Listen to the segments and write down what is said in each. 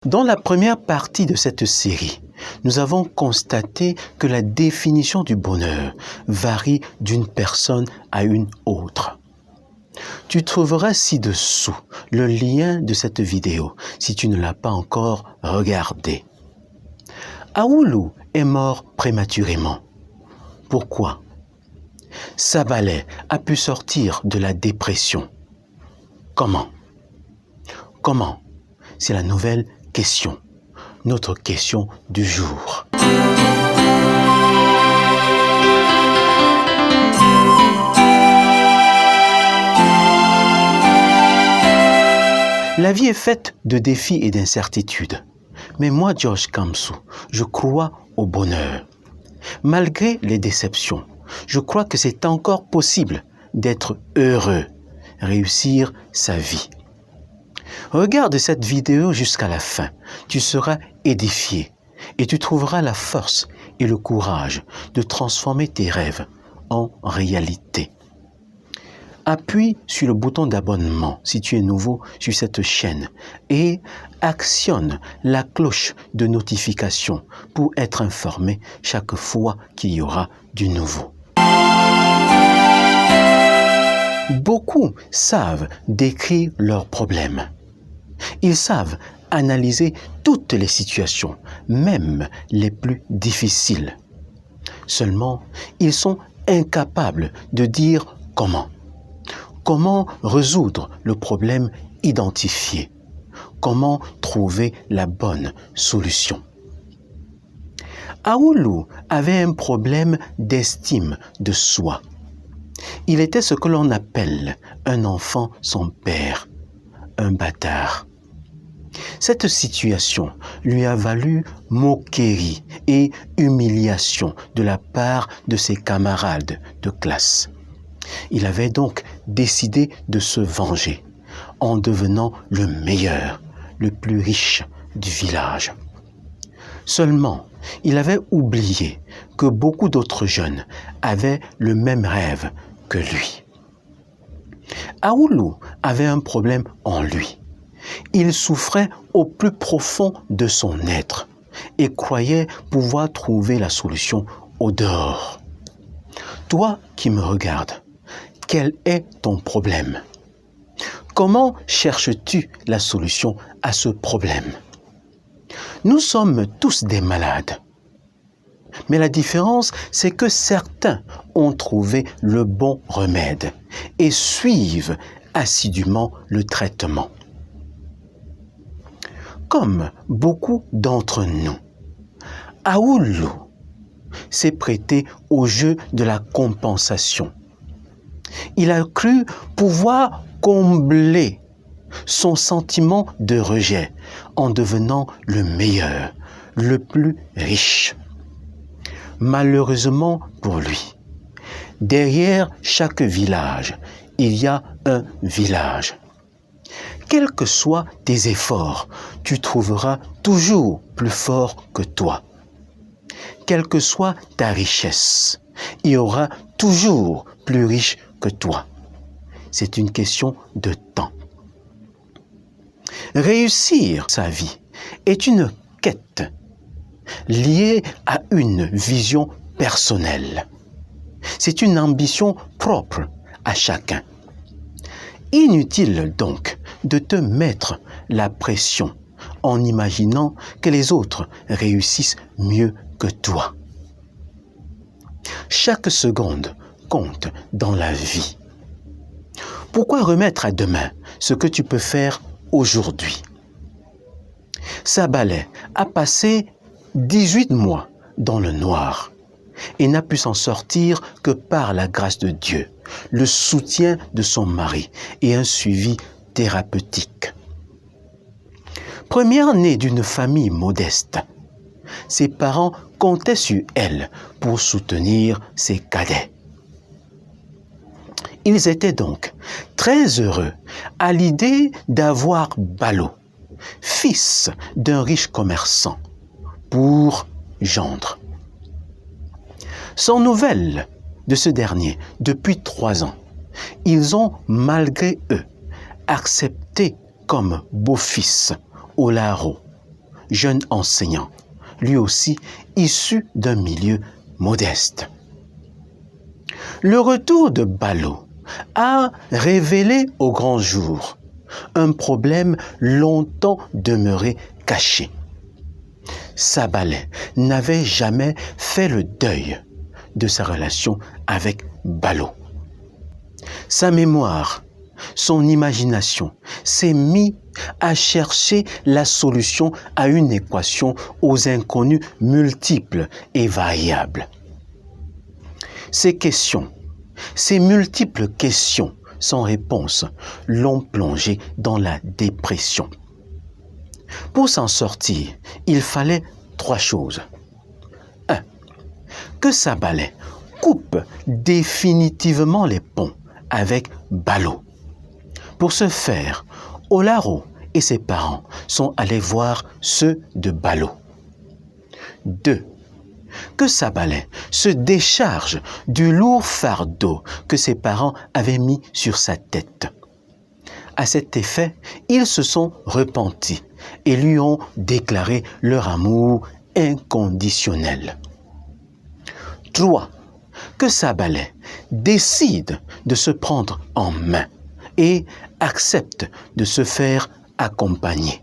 Dans la première partie de cette série, nous avons constaté que la définition du bonheur varie d'une personne à une autre. Tu trouveras ci-dessous le lien de cette vidéo si tu ne l'as pas encore regardée. Aoulou est mort prématurément. Pourquoi? Sabaleh a pu sortir de la dépression. Comment? Comment? C'est la nouvelle question, notre question du jour. La vie est faite de défis et d'incertitudes. Mais moi, George Kamsou, je crois au bonheur. Malgré les déceptions, je crois que c'est encore possible d'être heureux, réussir sa vie. Regarde cette vidéo jusqu'à la fin. Tu seras édifié et tu trouveras la force et le courage de transformer tes rêves en réalité. Appuie sur le bouton d'abonnement si tu es nouveau sur cette chaîne et actionne la cloche de notification pour être informé chaque fois qu'il y aura du nouveau. Beaucoup savent décrire leurs problèmes. Ils savent analyser toutes les situations, même les plus difficiles. Seulement, ils sont incapables de dire comment. Comment résoudre le problème identifié? Comment trouver la bonne solution? Aoulou avait un problème d'estime de soi. Il était ce que l'on appelle un enfant sans père, un bâtard. Cette situation lui a valu moquerie et humiliation de la part de ses camarades de classe. Il avait donc décidé de se venger en devenant le meilleur, le plus riche du village. Seulement, il avait oublié que beaucoup d'autres jeunes avaient le même rêve que lui. Aoulou avait un problème en lui. Il souffrait au plus profond de son être et croyait pouvoir trouver la solution au dehors. Toi qui me regardes, quel est ton problème? Comment cherches-tu la solution à ce problème? Nous sommes tous des malades. Mais la différence, c'est que certains ont trouvé le bon remède et suivent assidûment le traitement. Comme beaucoup d'entre nous, Aoulou s'est prêté au jeu de la compensation. Il a cru pouvoir combler son sentiment de rejet en devenant le meilleur, le plus riche. Malheureusement pour lui, derrière chaque village, il y a un village. Quels que soient tes efforts, tu trouveras toujours plus fort que toi. Quelle que soit ta richesse, il y aura toujours plus riche que toi. C'est une question de temps. Réussir sa vie est une quête liée à une vision personnelle. C'est une ambition propre à chacun. Inutile donc de te mettre la pression en imaginant que les autres réussissent mieux que toi. Chaque seconde compte dans la vie. Pourquoi remettre à demain ce que tu peux faire aujourd'hui? Sabaleh a passé 18 mois dans le noir et n'a pu s'en sortir que par la grâce de Dieu, le soutien de son mari et un suivi thérapeutique. Première-née d'une famille modeste, ses parents comptaient sur elle pour soutenir ses cadets. Ils étaient donc très heureux à l'idée d'avoir Balo, fils d'un riche commerçant, pour gendre. Sans nouvelles de ce dernier depuis 3 ans, ils ont malgré eux accepté comme beau-fils Olaro, jeune enseignant, lui aussi issu d'un milieu modeste. Le retour de Ballot a révélé au grand jour un problème longtemps demeuré caché. Sabaly n'avait jamais fait le deuil de sa relation avec Ballot. Sa mémoire, son imagination s'est mis à chercher la solution à une équation aux inconnus multiples et variables. Ces questions, ces multiples questions sans réponse l'ont plongé dans la dépression. Pour s'en sortir, il fallait 3 choses. 1. Que Sabaly coupe définitivement les ponts avec Ballot. Pour ce faire, Olaro et ses parents sont allés voir ceux de Ballot. 2. Que Sabaly se décharge du lourd fardeau que ses parents avaient mis sur sa tête. À cet effet, ils se sont repentis et lui ont déclaré leur amour inconditionnel. 3. Que Sabaly décide de se prendre en main et accepte de se faire accompagner.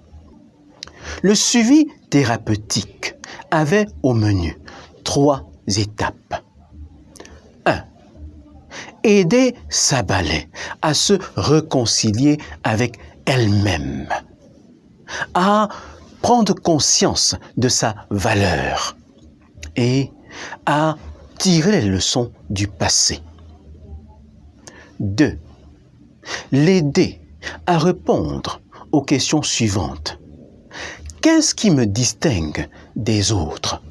Le suivi thérapeutique avait au menu 3 étapes. 1. Aider Sabaly à se réconcilier avec elle-même, à prendre conscience de sa valeur et à tirer les leçons du passé. 2. L'aider à répondre aux questions suivantes. Qu'est-ce qui me distingue des autres?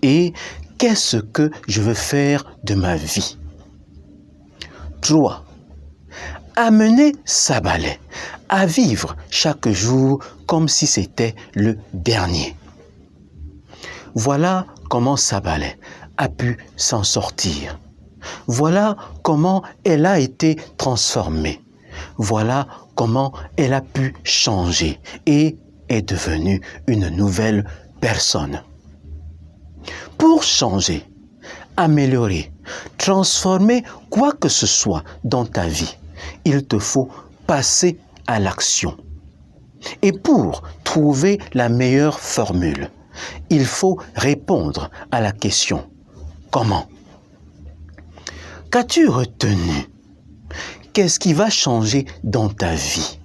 Et qu'est-ce que je veux faire de ma vie? 3. Amener Sabaly à vivre chaque jour comme si c'était le dernier. Voilà comment Sabaly a pu s'en sortir. Voilà comment elle a été transformée. Voilà comment elle a pu changer et est devenue une nouvelle personne. Pour changer, améliorer, transformer quoi que ce soit dans ta vie, il te faut passer à l'action. Et pour trouver la meilleure formule, il faut répondre à la question « Comment ?» Qu'as-tu retenu? Qu'est-ce qui va changer dans ta vie?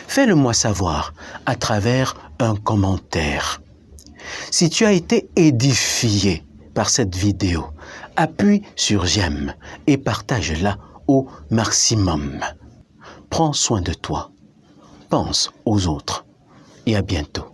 Fais-le-moi savoir à travers un commentaire. Si tu as été édifié par cette vidéo, appuie sur j'aime et partage-la au maximum. Prends soin de toi, pense aux autres et à bientôt.